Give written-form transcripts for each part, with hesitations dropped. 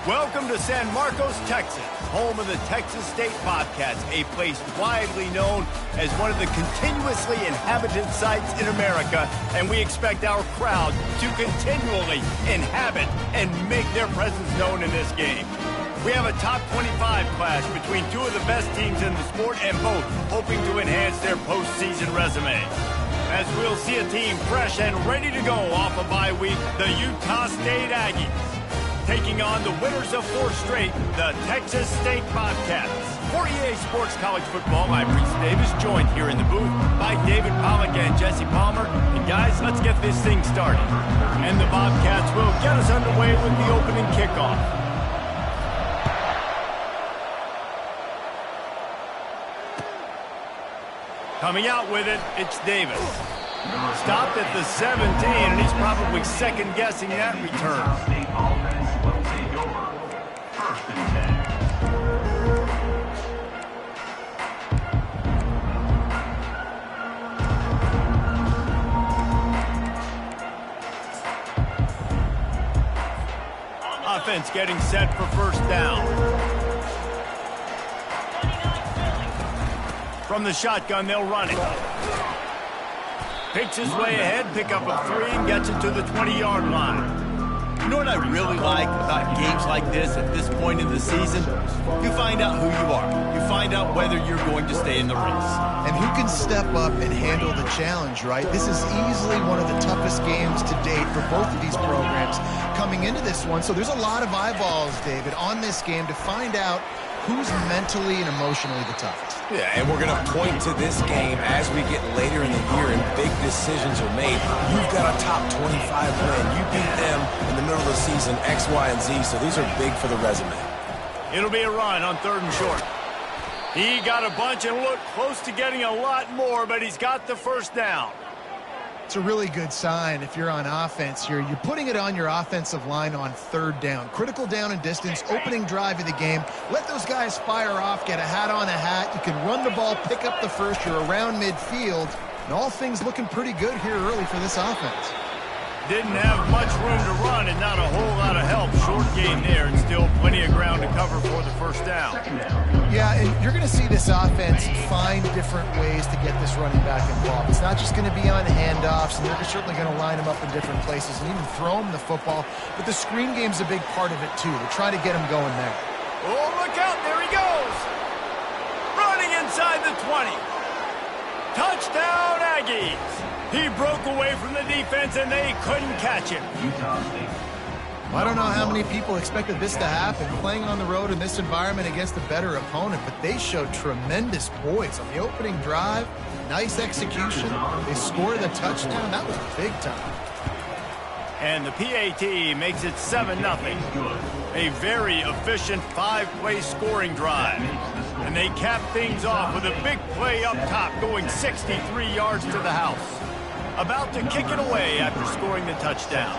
Welcome to San Marcos, Texas, home of the Texas State Bobcats, a place widely known as one of the continuously inhabited sites in America, and we expect our crowd to continually inhabit and make their presence known in this game. We have a top 25 clash between two of the best teams in the sport, and both hoping to enhance their postseason resume. As we'll see a team fresh and ready to go off a bye week, the Utah State Aggies, taking on the winners of 4 straight, the Texas State Bobcats. For EA Sports College Football, I'm Reese Davis, joined here in the booth by David Pollack and Jesse Palmer. And guys, let's get this thing started. And the Bobcats will get us underway with the opening kickoff. Coming out with it, it's Davis. Stopped at the 17, and he's probably second-guessing that return. Offense getting set for first down. From the shotgun, they'll run it. Picks his way ahead, pick up a 3, and gets it to the 20-yard line. You know what I really like about games like this at this point in the season? You find out who you are. You find out whether you're going to stay in the race. And who can step up and handle the challenge, right? This is easily one of the toughest games to date for both of these programs coming into this one. So there's a lot of eyeballs, David, on this game to find out who's mentally and emotionally the toughest. Yeah, and we're going to point to this game as we get later in the year and big decisions are made. You've got a top 25 win. You beat them in the middle of the season, X, Y, and Z, so these are big for the resume. It'll be a run on 3rd and short. He got a bunch and looked close to getting a lot more, but he's got the first down. It's a really good sign if you're on offense here. You're putting it on your offensive line on 3rd down. Critical down and distance, opening drive of the game. Let those guys fire off, get a hat on a hat. You can run the ball, pick up the first. You're around midfield. And all things looking pretty good here early for this offense. Didn't have much room to run and not a whole lot of help. Short game there and still plenty of ground to cover for the first down. Yeah, and you're going to see this offense find different ways to get this running back involved. It's not just going to be on handoffs, and they're certainly going to line them up in different places and even throw them the football. But the screen game's a big part of it, too. They're trying to get him going there. Oh, look out. There he goes. Running inside the 20. Touchdown, Aggies. He broke away from the defense, and they couldn't catch him. I don't know how many people expected this to happen, playing on the road in this environment against a better opponent, but they showed tremendous poise on the opening drive. Nice execution. They scored the touchdown. That was big time. And the PAT makes it 7-0. A very efficient 5-play scoring drive. And they cap things off with a big play up top, going 63 yards to the house. About to kick it away after scoring the touchdown.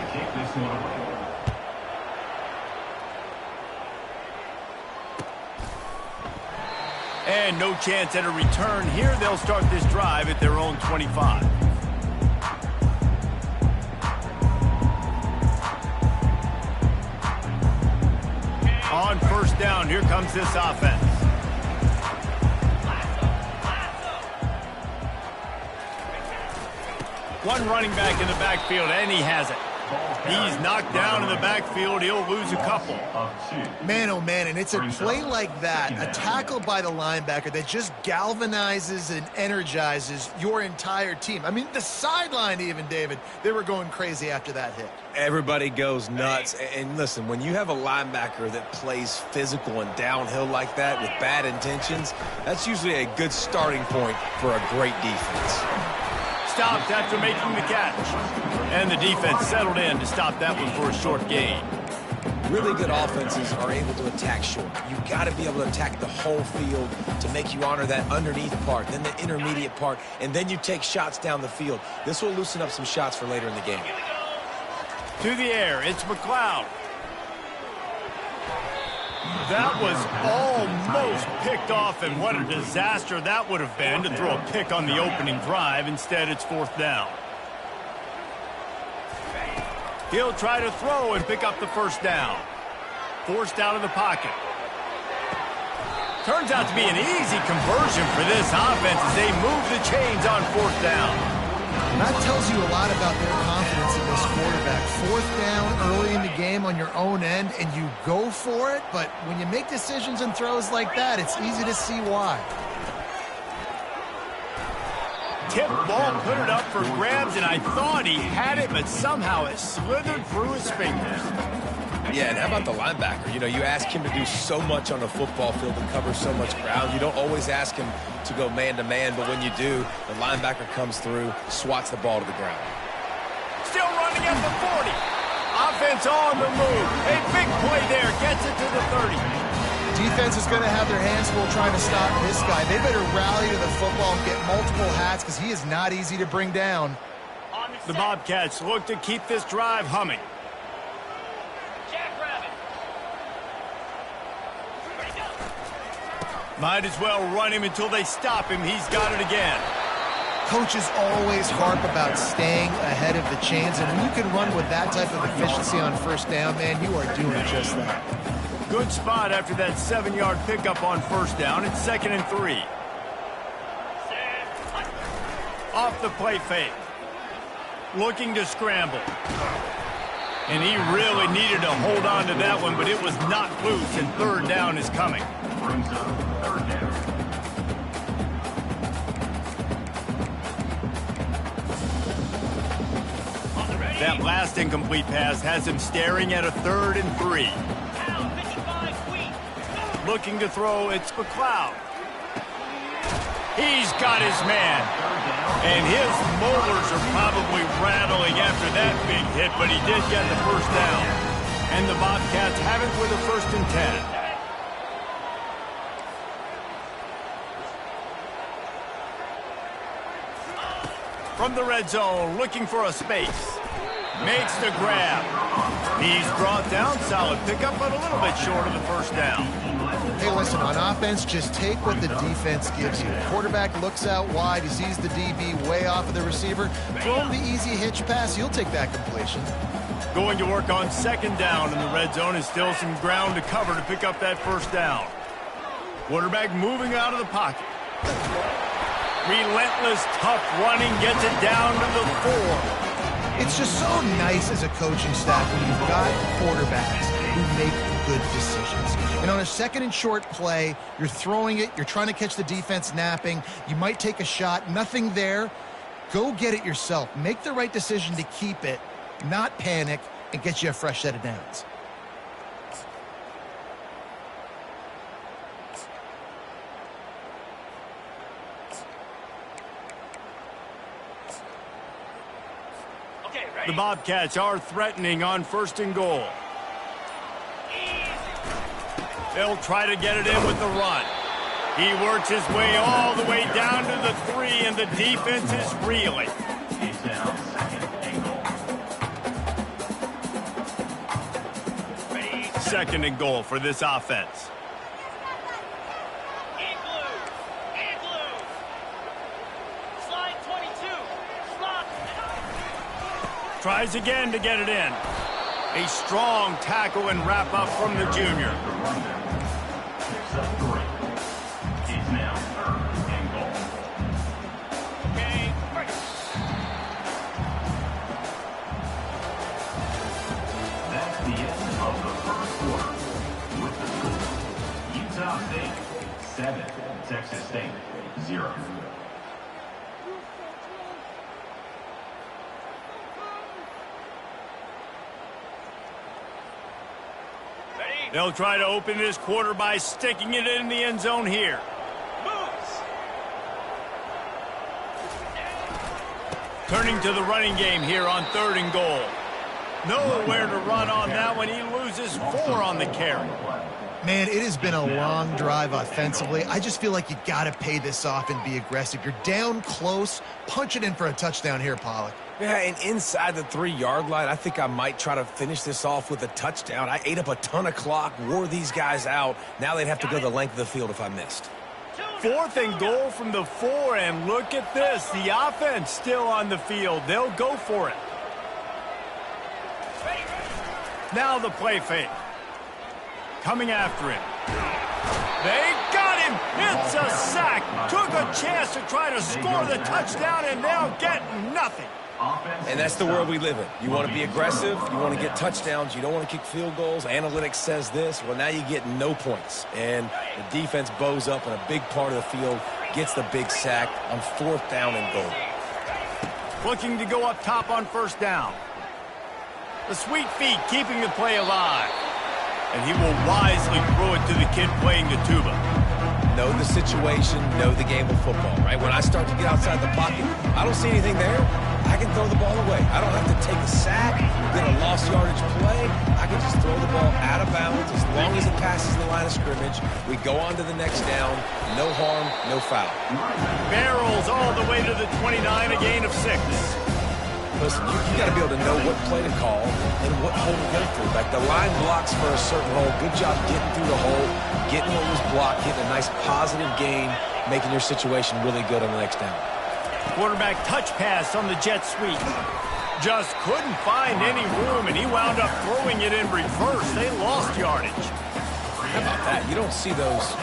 And no chance at a return here. They'll start this drive at their own 25. On first down, here comes this offense. One running back in the backfield, and he has it. He's knocked down in the backfield. He'll lose a couple. Man, oh man, and it's a play like that, a tackle by the linebacker that just galvanizes and energizes your entire team. I mean, the sideline even, David, they were going crazy after that hit. Everybody goes nuts. And listen, when you have a linebacker that plays physical and downhill like that with bad intentions, that's usually a good starting point for a great defense. Stopped after making the catch. And the defense settled in to stop that one for a short gain. Really good offenses are able to attack short. You've got to be able to attack the whole field to make you honor that underneath part, then the intermediate part, and then you take shots down the field. This will loosen up some shots for later in the game. To the air, it's McLeod. That was almost picked off, and what a disaster that would have been to throw a pick on the opening drive. Instead, it's 4th down. He'll try to throw and pick up the first down. Forced out of the pocket. Turns out to be an easy conversion for this offense as they move the chains on fourth down. That tells you a lot about their confidence in this quarterback. Fourth down early in the game on your own end, and you go for it, but when you make decisions and throws like that, it's easy to see why. Tip ball, put it up for grabs, and I thought he had it, but somehow it slithered through his fingers. Yeah, and how about the linebacker? You know, you ask him to do so much on the football field and cover so much ground. You don't always ask him to go man-to-man, but when you do, the linebacker comes through, swats the ball to the ground. Still running at the 40. Offense on the move. A big play there. Gets it to the 30. Defense is going to have their hands full trying to stop this guy. They better rally to the football and get multiple hats because he is not easy to bring down. The Bobcats look to keep this drive humming. Might as well run him until they stop him. He's got it again. Coaches always harp about staying ahead of the chains, and when you can run with that type of efficiency on first down, man, you are doing just that. Good spot after that 7-yard pickup on first down. It's 2nd and 3. Off the play fake. Looking to scramble. And he really needed to hold on to that one, but it was not loose, and third down is coming. That last incomplete pass has him staring at a 3rd and 3. Looking to throw, it's McLeod. He's got his man. And his molars are probably rattling after that big hit, but he did get the first down. And the Bobcats have it with a 1st and 10. From the red zone, looking for a space. Makes the grab. He's brought down. Solid pickup, but a little bit short of the first down. Hey, listen, on offense, just take what the defense gives you. Quarterback looks out wide. He sees the DB way off of the receiver. Throw him the easy hitch pass. You'll take that completion. Going to work on 2nd down in the red zone, and still some ground to cover to pick up that first down. Quarterback moving out of the pocket. Relentless, tough running, gets it down to the 4. It's just so nice as a coaching staff when you've got quarterbacks who make good decisions. And on a 2nd and short play, you're throwing it, you're trying to catch the defense napping, you might take a shot, nothing there. Go get it yourself. Make the right decision to keep it, not panic, and get you a fresh set of downs. The Bobcats are threatening on 1st and goal. They'll try to get it in with the run. He works his way all the way down to the 3, and the defense is reeling. Second and goal for this offense. Tries again to get it in. A strong tackle and wrap up from the junior. That's the end of the first quarter. With the score, Utah State 7, Texas State 0. They'll try to open this quarter by sticking it in the end zone here. Turning to the running game here on 3rd and goal. Nowhere to run on that one. He loses 4 on the carry. Man, it has been a long drive offensively. I just feel like you got to pay this off and be aggressive. You're down close. Punch it in for a touchdown here, Pollock. Yeah, and inside the 3-yard line, I think I might try to finish this off with a touchdown. I ate up a ton of clock, wore these guys out. Now they'd have to go the length of the field if I missed. 4th and goal from the 4, and look at this. The offense still on the field. They'll go for it. Now the play fake. coming after him. They got him. It's a sack. Took a chance to try to score the touchdown and now get nothing. And that's the world we live in. You want to be aggressive. You want to get touchdowns. You don't want to kick field goals. Analytics says this. Well, now you get no points. And the defense bows up in a big part of the field, gets the big sack on 4th down and goal. Looking to go up top on 1st down. The sweet feet keeping the play alive. And he will wisely throw it to the kid playing the tuba. Know the situation, know the game of football, right? When I start to get outside the pocket, I don't see anything there. I can throw the ball away. I don't have to take a sack, get a lost yardage play. I can just throw the ball out of bounds as long as it passes the line of scrimmage. We go on to the next down. No harm, no foul. Barrels all the way to the 29, a gain of 6. Listen, you got to be able to know what play to call and what hole to go through. Like the line blocks for a certain hole. Good job getting through the hole, getting what was blocked, getting a nice positive gain, making your situation really good on the next down. Quarterback touch pass on the jet sweep. Just couldn't find any room, and he wound up throwing it in reverse. They lost yardage. How about that? You don't see those,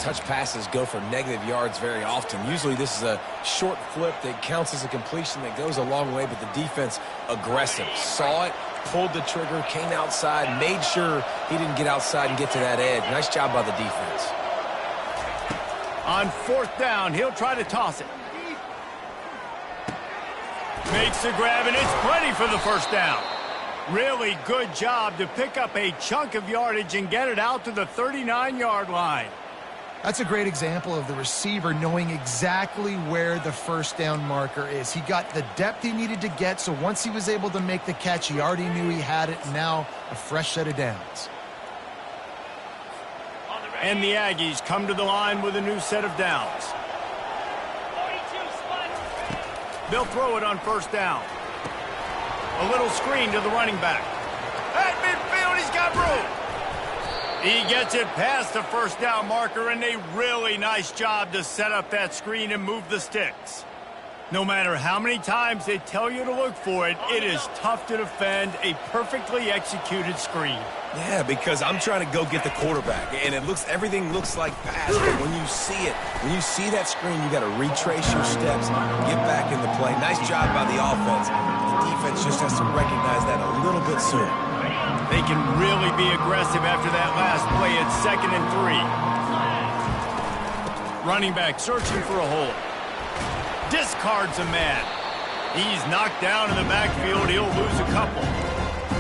touch passes go for negative yards very often. Usually this is a short flip that counts as a completion that goes a long way, but the defense aggressive. Saw it, pulled the trigger, came outside, made sure he didn't get outside and get to that edge. Nice job by the defense. On 4th down, he'll try to toss it. Makes the grab, and it's plenty for the 1st down. Really good job to pick up a chunk of yardage and get it out to the 39-yard line. That's a great example of the receiver knowing exactly where the 1st down marker is. He got the depth he needed to get, so once he was able to make the catch, he already knew he had it. Now a fresh set of downs. And the Aggies come to the line with a new set of downs. They'll throw it on 1st down. A little screen to the running back. At midfield, he's got room. He gets it past the 1st down marker, and a really nice job to set up that screen and move the sticks. No matter how many times they tell you to look for it, it is tough to defend a perfectly executed screen. Yeah, because I'm trying to go get the quarterback, and everything looks like pass, but when you see that screen, you got to retrace your steps, get back in the play. Nice job by the offense. The defense just has to recognize that a little bit sooner. They can really be aggressive after that last play at 2nd and 3. Running back searching for a hole. Discards a man. He's knocked down in the backfield. He'll lose a couple.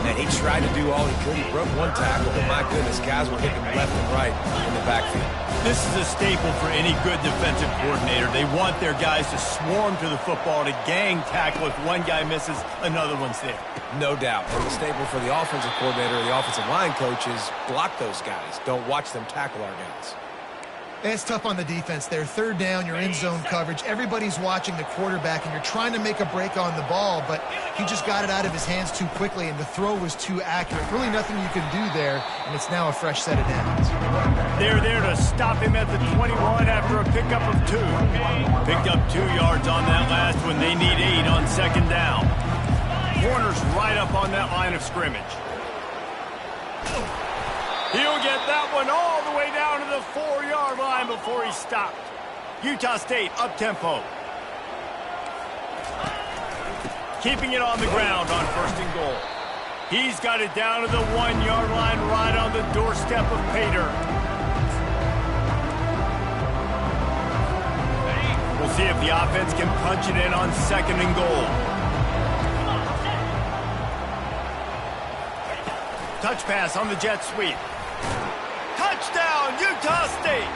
And he tried to do all he could. He broke one tackle, but my goodness, guys were hitting left and right in the backfield. This is a staple for any good defensive coordinator. They want their guys to swarm to the football, to gang tackle. If one guy misses, another one's there. No doubt. And the staple for the offensive coordinator or the offensive line coaches, block those guys. Don't watch them tackle our guys. It's tough on the defense there. 3rd down, you're in zone coverage. Everybody's watching the quarterback, and you're trying to make a break on the ball, but he just got it out of his hands too quickly, and the throw was too accurate. Really nothing you can do there, and it's now a fresh set of downs. They're there to stop him at the 21 after a pickup of 2. Picked up 2 yards on that last one. They need 8 on 2nd down. Corner's right up on that line of scrimmage. He'll get that one all the way down to the 4-yard line before he stopped. Utah State up-tempo. Keeping it on the ground on 1st and goal. He's got it down to the 1-yard line right on the doorstep of Pater. We'll see if the offense can punch it in on 2nd and goal. Touch pass on the jet sweep. Touchdown, Utah State!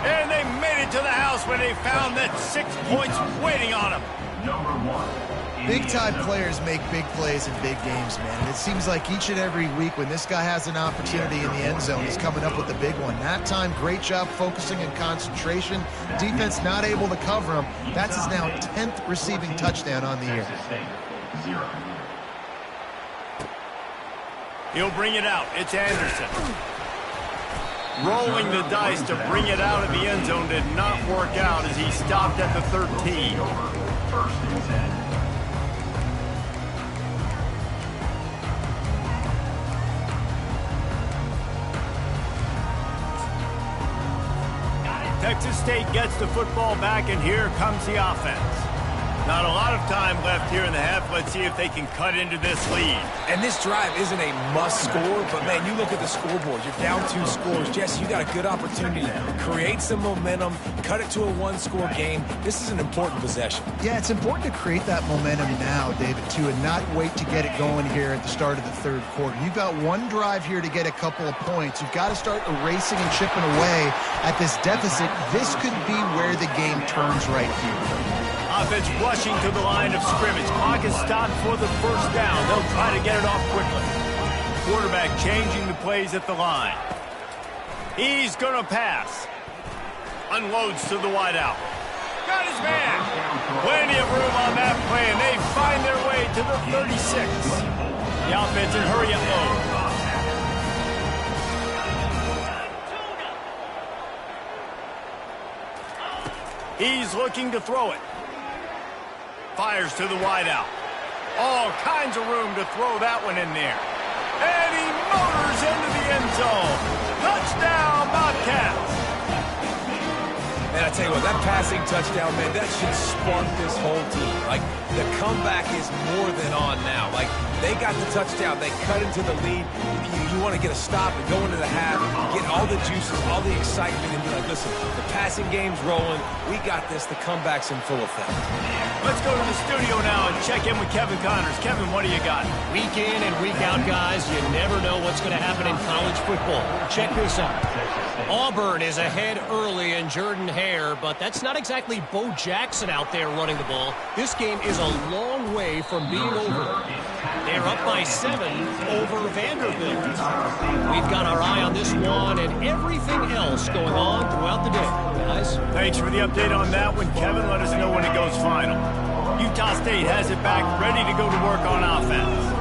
And they made it to the house when they found that 6 points waiting on them. Number 1. Big-time players make big plays in big games, man. And it seems like each and every week when this guy has an opportunity in the end zone, he's coming up with the big one. That time, great job focusing and concentration. Defense not able to cover him. That's his now 10th receiving touchdown on the year. He'll bring it out. It's Anderson. Rolling the dice to bring it out of the end zone did not work out as he stopped at the 13. 1st and 10. Texas State gets the football back, and here comes the offense. Not a lot of time left here in the half. Let's see if they can cut into this lead. And this drive isn't a must score, but, man, you look at the scoreboard. You're down 2 scores. Jesse, you got a good opportunity to create some momentum, cut it to a 1-score game. This is an important possession. Yeah, it's important to create that momentum now, David, too, and not wait to get it going here at the start of the third quarter. You've got one drive here to get a couple of points. You've got to start erasing and chipping away at this deficit. This could be where the game turns right here. Offense rushing to the line of scrimmage. Clock is stopped for the first down. They'll try to get it off quickly. Quarterback changing the plays at the line. He's going to pass. Unloads to the wideout. Got his man. Plenty of room on that play, and they find their way to the 36. The offense in hurry up mode. He's looking to throw it. Fires to the wideout. All kinds of room to throw that one in there. And he motors into the end zone. Touchdown, Bobcats. Man, I tell you what, that passing touchdown, man, that should spark this whole team. Like, the comeback is more than on now. Like, they got the touchdown. They cut into the lead. You want to get a stop and go into the half, get all the juices, all the excitement, and be like, listen, the passing game's rolling. We got this. The comeback's in full effect. Let's go to the studio now and check in with Kevin Connors. Kevin, what do you got? Week in and week out, guys, you never know what's going to happen in college football. Check this out. Auburn is ahead early in Jordan Hare, but that's not exactly Bo Jackson out there running the ball. This game is a long way from being over. They're up by 7 over Vanderbilt. We've got our eye on this one and everything else going on throughout the day, guys. Thanks for the update on that one, Kevin. Let us know when it goes final. Utah State has it back, ready to go to work on offense.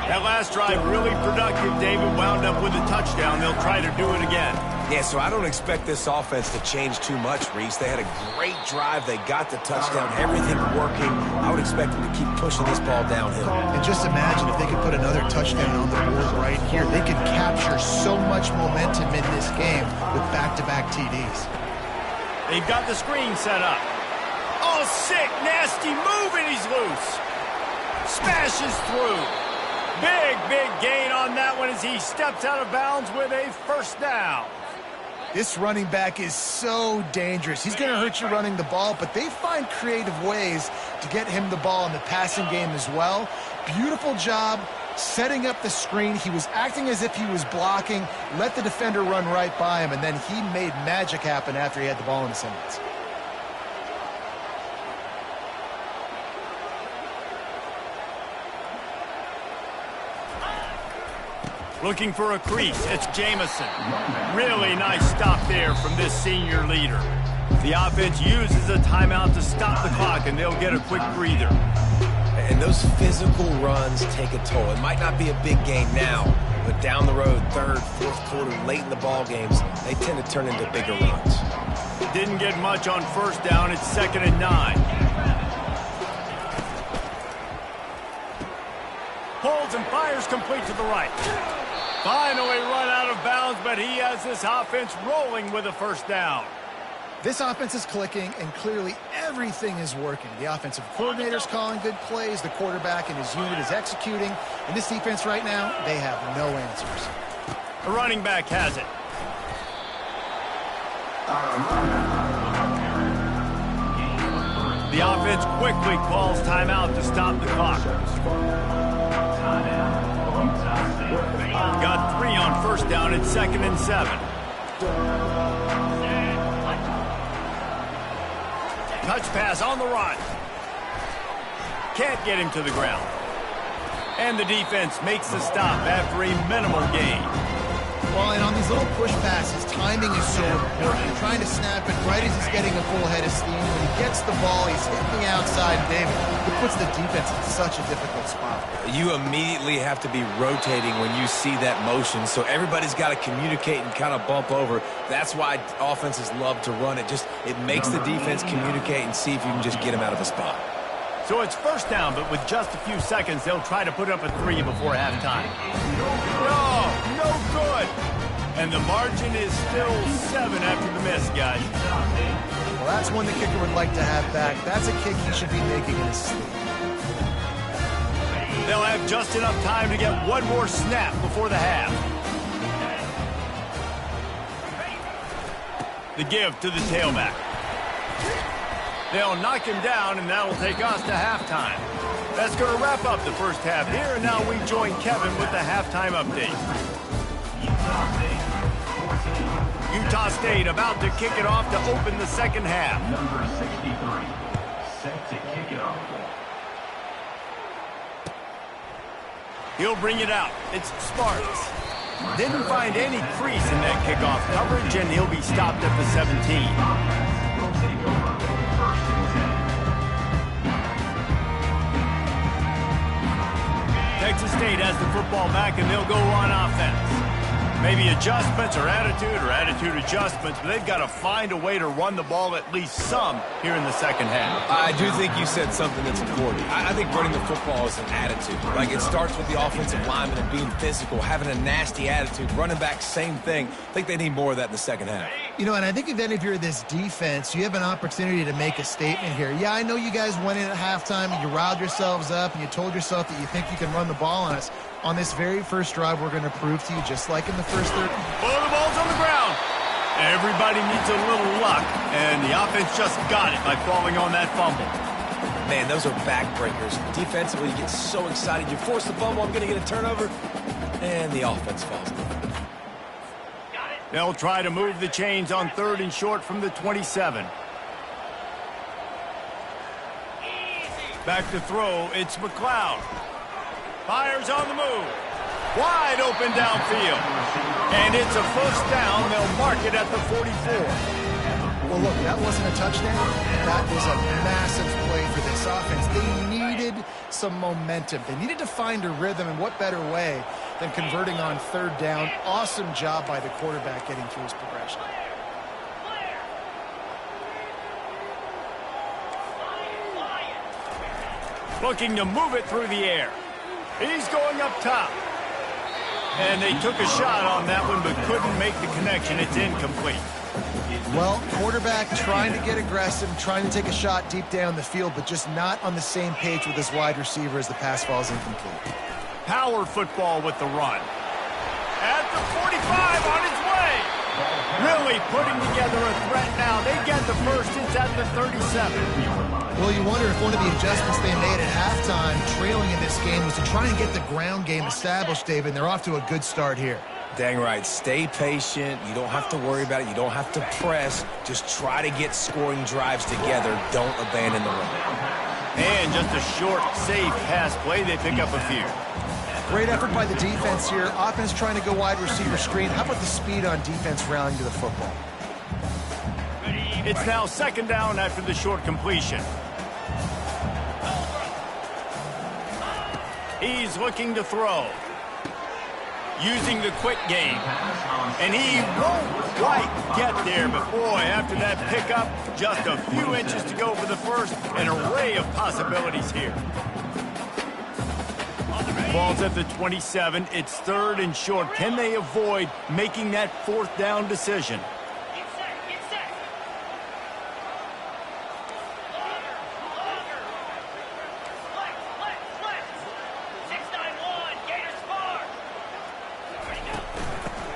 That last drive really productive. David wound up with a touchdown. They'll try to do it again. Yeah, so I don't expect this offense to change too much, Reese. They had a great drive. They got the touchdown. Everything working. I would expect them to keep pushing this ball downhill. And just imagine if they could put another touchdown on the board right here. They could capture so much momentum in this game with back-to-back TDs. They've got the screen set up. Oh, sick, nasty move, and he's loose. Smashes through. Big gain on that one as he steps out of bounds with a first down. This running back is so dangerous. He's going to hurt you running the ball, but they find creative ways to get him the ball in the passing game as well. Beautiful job setting up the screen. He was acting as if he was blocking, let the defender run right by him, and then he made magic happen after he had the ball in his hands. Looking for a crease. It's Jamison. Really nice stop there from this senior leader. The offense uses a timeout to stop the clock, and they'll get a quick breather. And those physical runs take a toll. It might not be a big gain now, but down the road, third, fourth quarter, late in the ball games, they tend to turn into bigger runs. Didn't get much on first down. It's 2nd and 9. Pulls and fires complete to the right. Finally run out of bounds, but he has this offense rolling with a first down. This offense is clicking, and clearly everything is working. The offensive coordinator's calling good plays. The quarterback and his unit is executing. And this defense right now, they have no answers. The running back has it. The offense quickly calls timeout to stop the clock. Got 3 on first down. It's 2nd and 7. Touch pass on the run. Can't get him to the ground. And the defense makes the stop after a minimal gain. Well, and on these little push passes, timing is so important. You're trying to snap it right as he's getting a full head of steam. When he gets the ball, he's hitting the outside, David. It puts the defense in such a difficult spot. You immediately have to be rotating when you see that motion, so everybody's got to communicate and kind of bump over. That's why offenses love to run it. It makes the defense communicate and see if you can just get him out of a spot. So it's first down, but with just a few seconds, they'll try to put up a 3 before halftime. No good. And the margin is still 7 after the miss, guys. Well, that's one the kicker would like to have back. That's a kick he should be making in his sleep. They'll have just enough time to get one more snap before the half. The give to the tailback. They'll knock him down, and that'll take us to halftime. That's going to wrap up the first half here, and now we join Kevin with the halftime update. Utah State about to kick it off to open the second half. Number 63, set to kick it off. He'll bring it out. It's Sparks. Didn't find any crease in that kickoff coverage, and he'll be stopped at the 17. Will take over. First and 10. Texas State has the football back, and they'll go on offense. Maybe adjustments or attitude adjustments, but they've got to find a way to run the ball at least some here in the second half. I do think you said something that's important. I think running the football is an attitude. Like, it starts with the offensive lineman and being physical, having a nasty attitude. Running back, same thing. I think they need more of that in the second half. You know, and I think then if you're this defense, you have an opportunity to make a statement here. Yeah, I know you guys went in at halftime and you riled yourselves up and you told yourself that you think you can run the ball on us. On this very first drive, we're going to prove to you, just like in the first third. Oh, the ball's on the ground. Everybody needs a little luck, and the offense just got it by falling on that fumble. Man, those are backbreakers. Defensively, you get so excited. You force the fumble, I'm going to get a turnover, and the offense falls down. They'll try to move the chains on 3rd and short from the 27. Back to throw, it's McLeod. Fires on the move. Wide open downfield. And it's a first down. They'll mark it at the 44. Well, look, that wasn't a touchdown. That was a massive play for this offense. They needed some momentum. They needed to find a rhythm, and what better way than converting on 3rd down. Awesome job by the quarterback getting through his progression. Looking to move it through the air. He's going up top. And they took a shot on that one, but couldn't make the connection. It's incomplete. Well, quarterback trying to get aggressive, trying to take a shot deep down the field, but just not on the same page with his wide receiver as the pass falls incomplete. Power football with the run. At the 45 on its way. Really putting together a threat now. They get the first. It's at the 37. Well, you wonder if one of the adjustments they made at halftime, trailing in this game, was to try and get the ground game established, David. They're off to a good start here. Dang right. Stay patient. You don't have to worry about it. You don't have to press. Just try to get scoring drives together. Don't abandon the run. And just a short, safe pass play. They pick up a few. Great effort by the defense here. Offense trying to go wide receiver screen. How about the speed on defense rallying to the football? It's now 2nd down after the short completion. He's looking to throw. Using the quick game. And he won't quite get there, but boy, after that pickup, just a few inches to go for the first. An array of possibilities here. Ball's at the 27. It's 3rd and short. Can they avoid making that 4th down decision?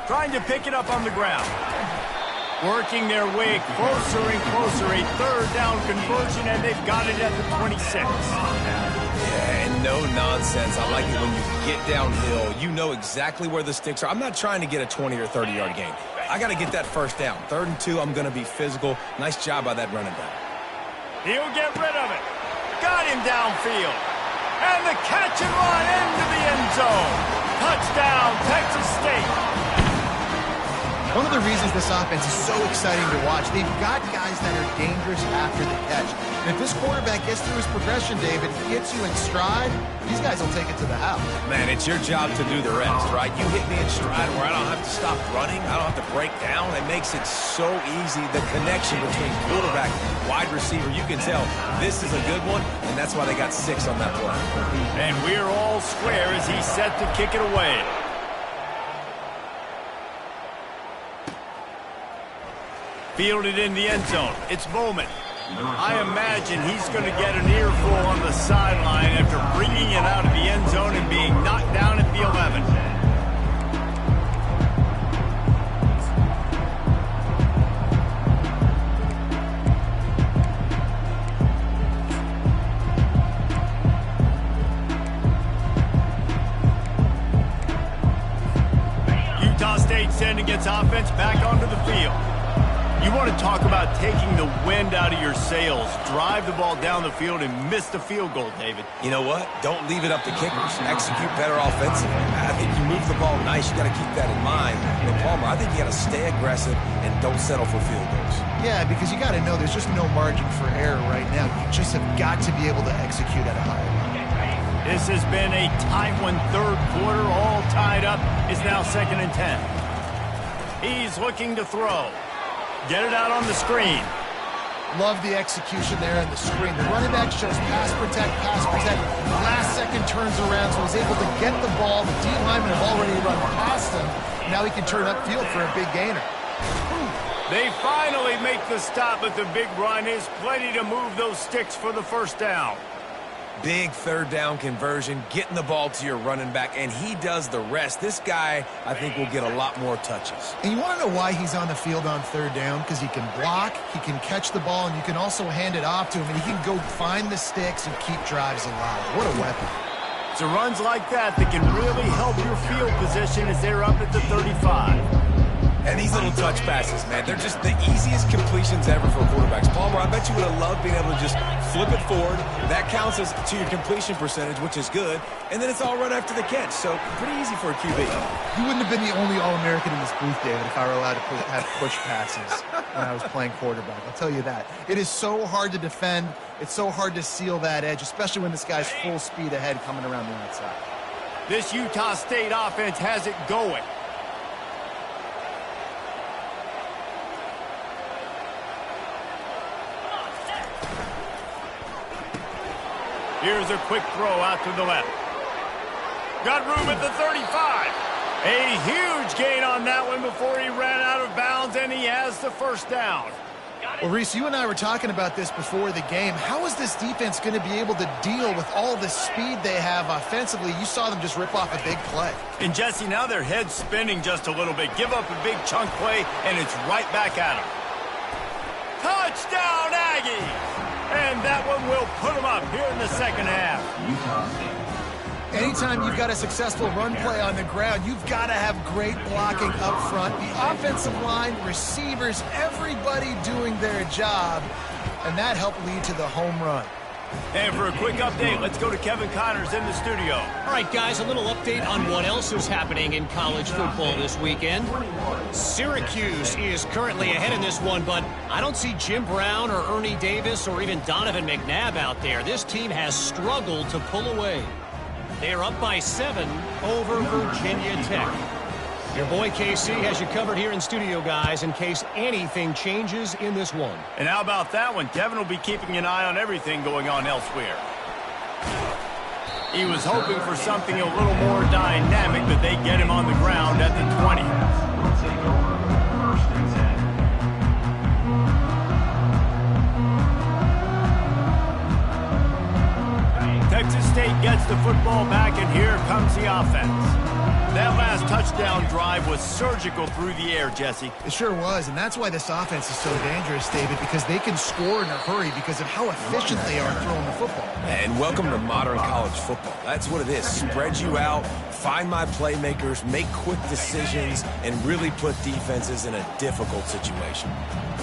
Trying to pick it up on the ground. Working their way closer and closer. A 3rd down conversion, and they've got it at the 26. Yeah, and no nonsense. I like it when you get downhill. You know exactly where the sticks are. I'm not trying to get a 20 or 30-yard gain. I got to get that first down. 3rd and 2, I'm going to be physical. Nice job by that running back. He'll get rid of it. Got him downfield. And the catch and run into the end zone. Touchdown, Texas State. One of the reasons this offense is so exciting to watch, they've got guys that are dangerous after the catch. And if this quarterback gets through his progression, David, he gets you in stride, these guys will take it to the house. Man, it's your job to do the rest, right? You hit me in stride where I don't have to stop running. I don't have to break down. It makes it so easy. The connection between quarterback and wide receiver, you can tell this is a good one, and that's why they got 6 on that play. And we're all square as he's set to kick it away. Fielded in the end zone. It's Bowman. I imagine he's going to get an earful on the sideline after bringing it out of the end zone and being knocked down at the 11. Utah State sending its offense back onto the field. You want to talk about taking the wind out of your sails. Drive the ball down the field and miss the field goal, David. You know what? Don't leave it up to kickers. Execute better offensively. I think you move the ball nice. You got to keep that in mind. But Palmer, I think you got to stay aggressive and don't settle for field goals. Yeah, because you got to know there's just no margin for error right now. You just have got to be able to execute at a high level. This has been a tight one. Third quarter, all tied up. It's now 2nd and 10. He's looking to throw. Get it out on the screen. Love the execution there on the screen. The running back shows pass protect. Last second turns around, so he's able to get the ball. The D linemen have already run past him. Now he can turn upfield for a big gainer. They finally make the stop, but the big run is plenty to move those sticks for the first down. Big third down conversion, getting the ball to your running back, and he does the rest. This guy, I think, will get a lot more touches. And you want to know why he's on the field on third down? Because he can block, he can catch the ball, and you can also hand it off to him, and he can go find the sticks and keep drives alive. What a weapon. It's runs like that that can really help your field position as they're up at the 35. And these little touch passes, man, they're just the easiest completions ever for quarterbacks. Palmer, I bet you would have loved being able to just flip it forward. That counts as to your completion percentage, which is good. And then it's all run after the catch. So pretty easy for a QB. You wouldn't have been the only All-American in this booth, David, if I were allowed to have push passes when I was playing quarterback. I'll tell you that. It is so hard to defend. It's so hard to seal that edge, especially when this guy's full speed ahead coming around the outside. This Utah State offense has it going. Here's a quick throw out to the left. Got room at the 35. A huge gain on that one before he ran out of bounds, and he has the first down. Well, Reese, you and I were talking about this before the game. How is this defense going to be able to deal with all the speed they have offensively? You saw them just rip off a big play. And, Jesse, now their head's spinning just a little bit. Give up a big chunk play, and it's right back at them. Touchdown, Aggies! And that one will put them up here in the second half. Anytime you've got a successful run play on the ground, you've got to have great blocking up front. The offensive line, receivers, everybody doing their job, and that helped lead to the home run. And for a quick update, let's go to Kevin Connors in the studio. All right, guys, a little update on what else is happening in college football this weekend. Syracuse is currently ahead in this one, but I don't see Jim Brown or Ernie Davis or even Donovan McNabb out there. This team has struggled to pull away. They are up by 7 over Virginia Tech. Your boy KC has you covered here in studio, guys, in case anything changes in this one. And how about that one? Kevin will be keeping an eye on everything going on elsewhere. He was hoping for something a little more dynamic, but they get him on the ground at the 20. We'll take over 1st and 10. Texas State gets the football back, and here comes the offense. That last touchdown drive was surgical through the air, Jesse. It sure was, and that's why this offense is so dangerous, David, because they can score in a hurry because of how efficient they are throwing the football. And welcome to modern college football. That's what it is. Spread you out, find my playmakers, make quick decisions, and really put defenses in a difficult situation.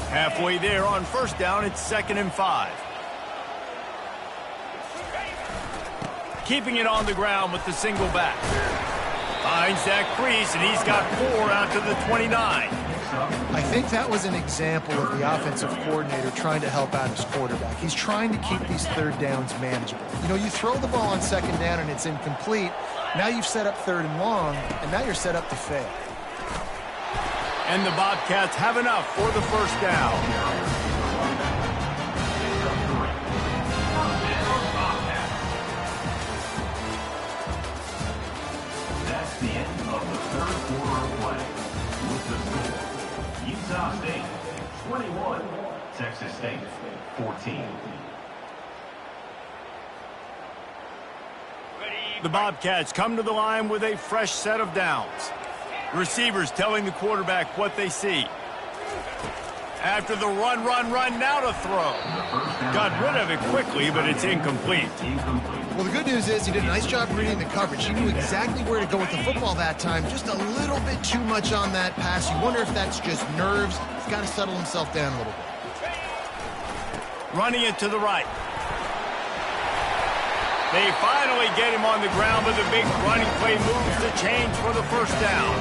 Halfway there on first down, it's 2nd and 5. Keeping it on the ground with the single back. Finds that crease, and he's got 4 out to the 29. I think that was an example of the offensive coordinator trying to help out his quarterback. He's trying to keep these third downs manageable. You know, you throw the ball on 2nd down and it's incomplete. Now you've set up 3rd and long, and now you're set up to fail. And the Bobcats have enough for the first down. That's the end of the 3rd quarter of play. With the score, Utah State 21, Texas State 14. The Bobcats come to the line with a fresh set of downs. Receivers telling the quarterback what they see. After the run, now to throw. Got rid of it quickly, but it's incomplete. Well, the good news is he did a nice job reading the coverage. He knew exactly where to go with the football that time. Just a little bit too much on that pass. You wonder if that's just nerves. He's got to settle himself down a little bit. Running it to the right. They finally get him on the ground, but the big running play moves the chains for the first down.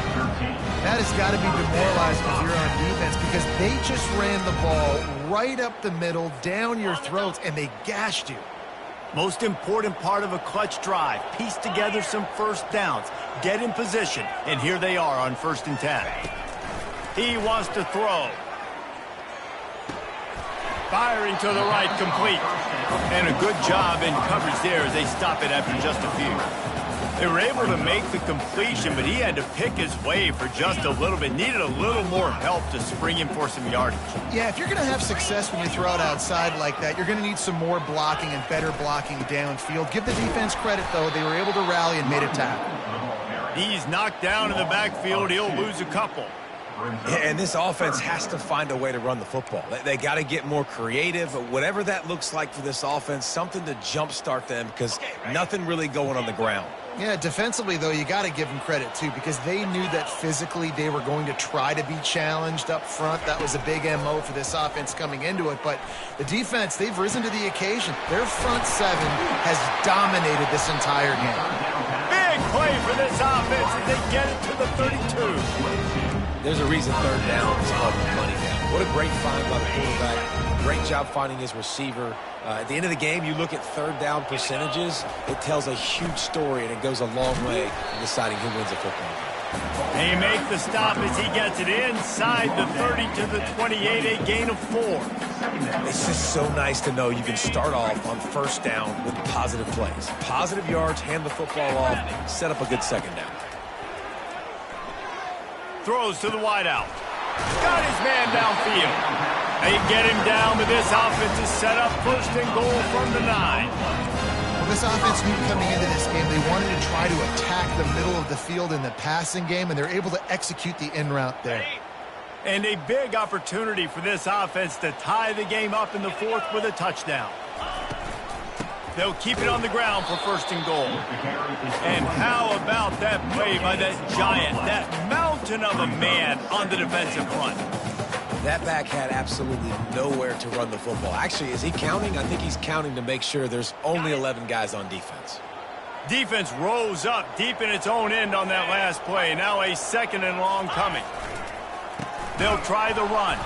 That has got to be demoralizing if you're on defense because they just ran the ball right up the middle, down your throats, and they gashed you. Most important part of a clutch drive. Piece together some first downs. Get in position, and here they are on 1st and 10. He wants to throw. Firing to the right, complete. And a good job in coverage there as they stop it after just a few. They were able to make the completion, but he had to pick his way for just a little bit. Needed a little more help to spring him for some yardage. Yeah, if you're going to have success when you throw it outside like that, you're going to need some more blocking and better blocking downfield. Give the defense credit, though. They were able to rally and made a tackle. He's knocked down in the backfield. He'll lose a couple. And this offense has to find a way to run the football. They got to get more creative. Whatever that looks like for this offense, something to jumpstart them because nothing really going on the ground. Yeah, defensively, though, you got to give them credit, too, because they knew that physically they were going to try to be challenged up front. That was a big MO for this offense coming into it. But the defense, they've risen to the occasion. Their front seven has dominated this entire game. Big play for this offense as they get it to the 32. There's a reason 3rd down is called money down. What a great find by the quarterback. Great job finding his receiver. At the end of the game, you look at 3rd down percentages. It tells a huge story, and it goes a long way in deciding who wins a football game. They make the stop as he gets it inside the 30 to the 28, a gain of 4. It's just so nice to know you can start off on 1st down with positive plays. Positive yards, hand the football off, set up a good 2nd down. Throws to the wideout. Got his man downfield. They get him down, but this offense is set up 1st and goal from the 9. Well, this offense knew coming into this game they wanted to try to attack the middle of the field in the passing game, and they're able to execute the in route there. And a big opportunity for this offense to tie the game up in the 4th with a touchdown. They'll keep it on the ground for 1st and goal. And how about that play by that giant, that mountain of a man on the defensive front? That back had absolutely nowhere to run the football. Actually, is he counting? I think he's counting to make sure there's only 11 guys on defense. Defense rose up deep in its own end on that last play. Now a 2nd and long coming. They'll try the run.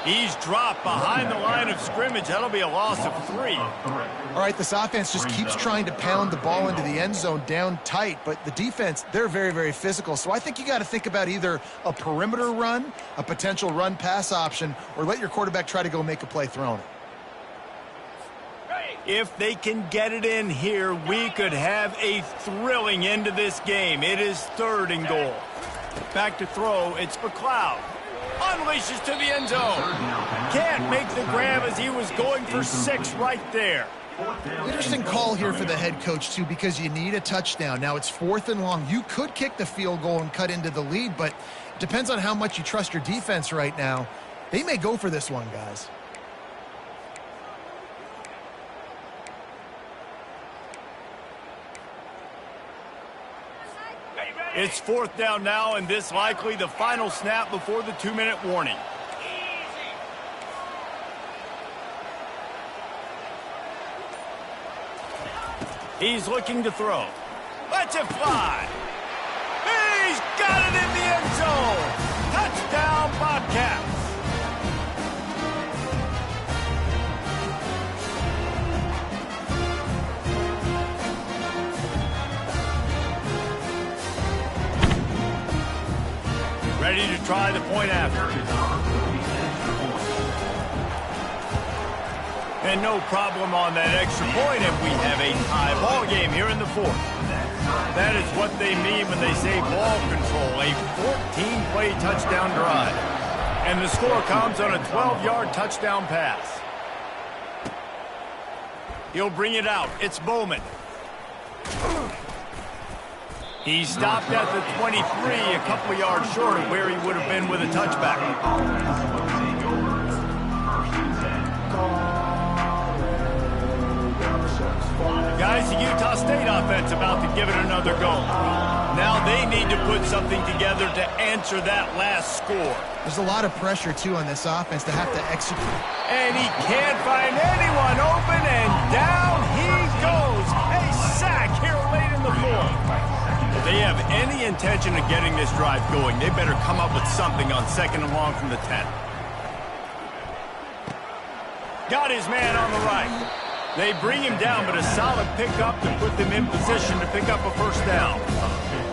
He's dropped behind the line of scrimmage. That'll be a loss of 3. All right, this offense just keeps trying to pound the ball into the end zone down tight, but the defense, they're very, very physical. So I think you got to think about either a perimeter run, a potential run-pass option, or let your quarterback try to go make a play throwing it. If they can get it in here, we could have a thrilling end to this game. It is 3rd and goal. Back to throw, it's McLeod. Unleashes to the end zone. Can't make the grab as he was going for 6 right there. Interesting call here for the head coach, too, because you need a touchdown. Now it's 4th and long. You could kick the field goal and cut into the lead, but it depends on how much you trust your defense right now. They may go for this one, guys. It's 4th down now, and this likely the final snap before the 2-minute warning. He's looking to throw. Lets it fly. He's got it in the end zone. Touchdown, Bobcats. Ready to try the point after. And no problem on that extra point, and we have a tie ball game here in the 4th. That is what they mean when they say ball control, a 14-play touchdown drive. And the score comes on a 12-yard touchdown pass. He'll bring it out. It's Bowman. He stopped at the 23, a couple of yards short of where he would have been with a touchback. Guys, the Utah State offense about to give it another go. Now they need to put something together to answer that last score. There's a lot of pressure, too, on this offense to have to execute. And he can't find anyone open, and down he goes. A sack here late in the fourth. If they have any intention of getting this drive going, they better come up with something on 2nd and long from the 10. Got his man on the right. They bring him down, but a solid pickup to put them in position to pick up a first down.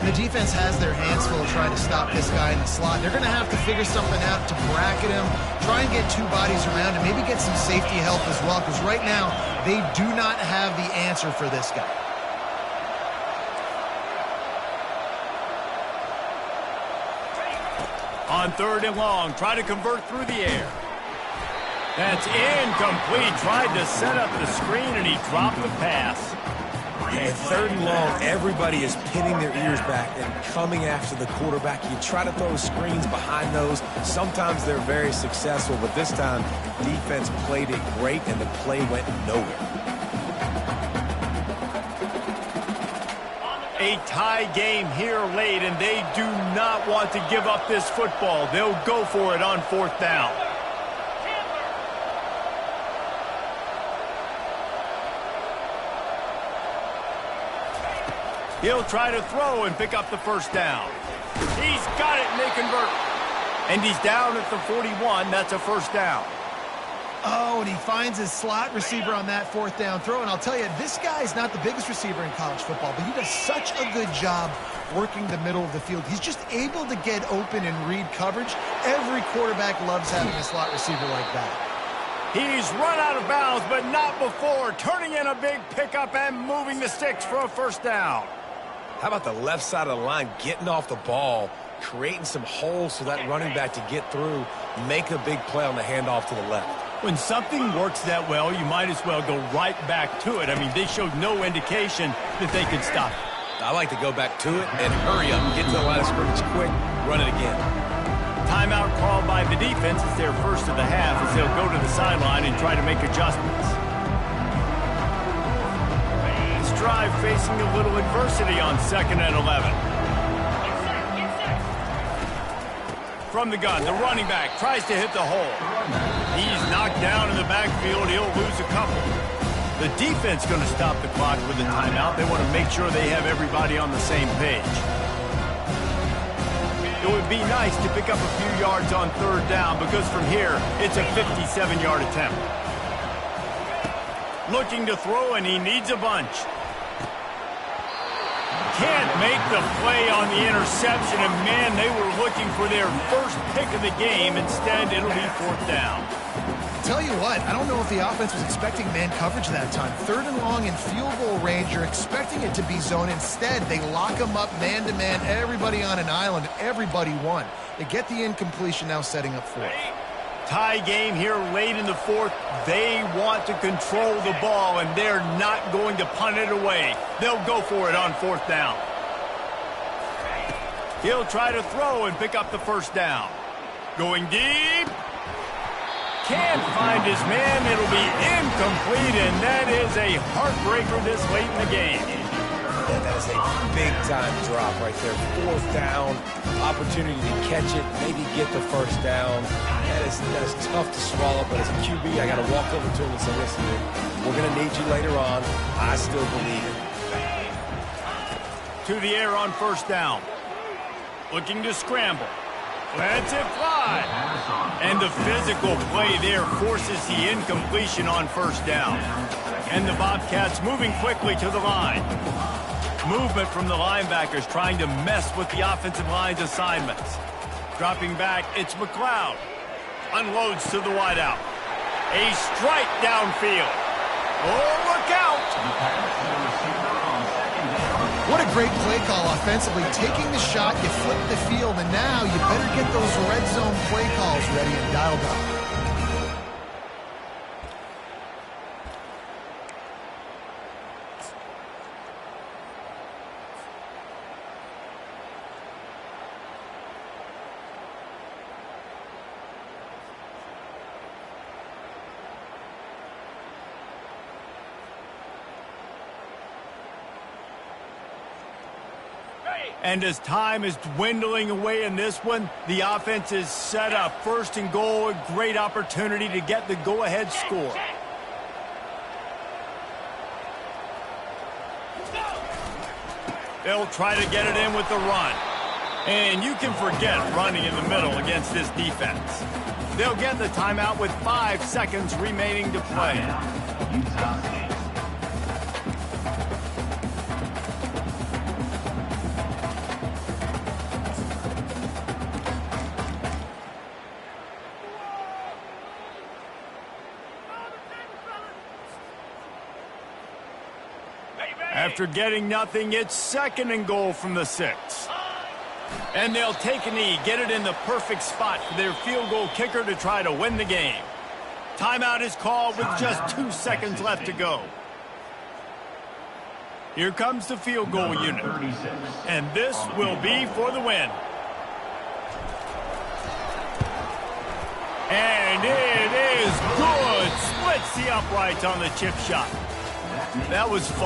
The defense has their hands full trying to stop this guy in the slot. They're going to have to figure something out to bracket him, try and get two bodies around him, maybe get some safety help as well, because right now they do not have the answer for this guy. On 3rd and long, try to convert through the air. That's incomplete. Tried to set up the screen, and he dropped the pass. And 3rd and long, everybody is pinning their ears back and coming after the quarterback. You try to throw screens behind those. Sometimes they're very successful, but this time, defense played it great, and the play went nowhere. A tie game here late, and they do not want to give up this football. They'll go for it on 4th down. He'll try to throw and pick up the first down. He's got it, and they convert. And he's down at the 41. That's a first down. Oh, and he finds his slot receiver on that 4th down throw. And I'll tell you, this guy's not the biggest receiver in college football, but he does such a good job working the middle of the field. He's just able to get open and read coverage. Every quarterback loves having a slot receiver like that. He's run out of bounds, but not before. Turning in a big pickup and moving the sticks for a first down. How about the left side of the line getting off the ball, creating some holes for that running back to get through, make a big play on the handoff to the left. When something works that well, you might as well go right back to it. I mean, they showed no indication that they could stop it. I like to go back to it and hurry up, get to the line of scrimmage quick, run it again. Timeout called by the defense. It's their first of the half as they'll go to the sideline and try to make adjustments. This drive facing a little adversity on 2nd and 11. From the gun, the running back tries to hit the hole. He's knocked down in the backfield. He'll lose a couple. The defense going to stop the clock with a timeout. They want to make sure they have everybody on the same page. It would be nice to pick up a few yards on 3rd down because from here, it's a 57-yard attempt. Looking to throw, and he needs a bunch. Can't make the play on the interception, and man, they were looking for their first pick of the game. Instead, it'll be 4th down. Tell you what, I don't know if the offense was expecting man coverage that time. 3rd and long in field goal range, you're expecting it to be zone. Instead, they lock them up man-to-man, everybody on an island, everybody won. They get the incompletion, now setting up 4th. Tie game here late in the 4th. They want to control the ball, and they're not going to punt it away. They'll go for it on 4th down. He'll try to throw and pick up the first down. Going deep. Can't find his man. It'll be incomplete, and that is a heartbreaker this late in the game. And that is a big-time drop right there. 4th down, opportunity to catch it, maybe get the first down. That is tough to swallow, but as a QB, I got to walk over to him and say, listen, dude, we're going to need you later on. I still believe it. To the air on 1st down. Looking to scramble. Lets it fly. And the physical play there forces the incompletion on 1st down. And the Bobcats moving quickly to the line. Movement from the linebackers trying to mess with the offensive line's assignments. Dropping back, it's McLeod. Unloads to the wideout. A strike downfield. Oh, look out! What a great play call offensively. Taking the shot, you flip the field, and now you better get those red zone play calls ready and dialed up. And as time is dwindling away in this one, the offense is set up. First and goal, a great opportunity to get the go-ahead score. They'll try to get it in with the run. And you can forget running in the middle against this defense. They'll get the timeout with 5 seconds remaining to play. Utah State. After getting nothing, it's second and goal from the 6. And they'll take a knee, get it in the perfect spot for their field goal kicker to try to win the game. Timeout is called with just 2 seconds left to go. Here comes the field goal unit. And this will be for the win. And it is good. Splits the uprights on the chip shot. That was fun.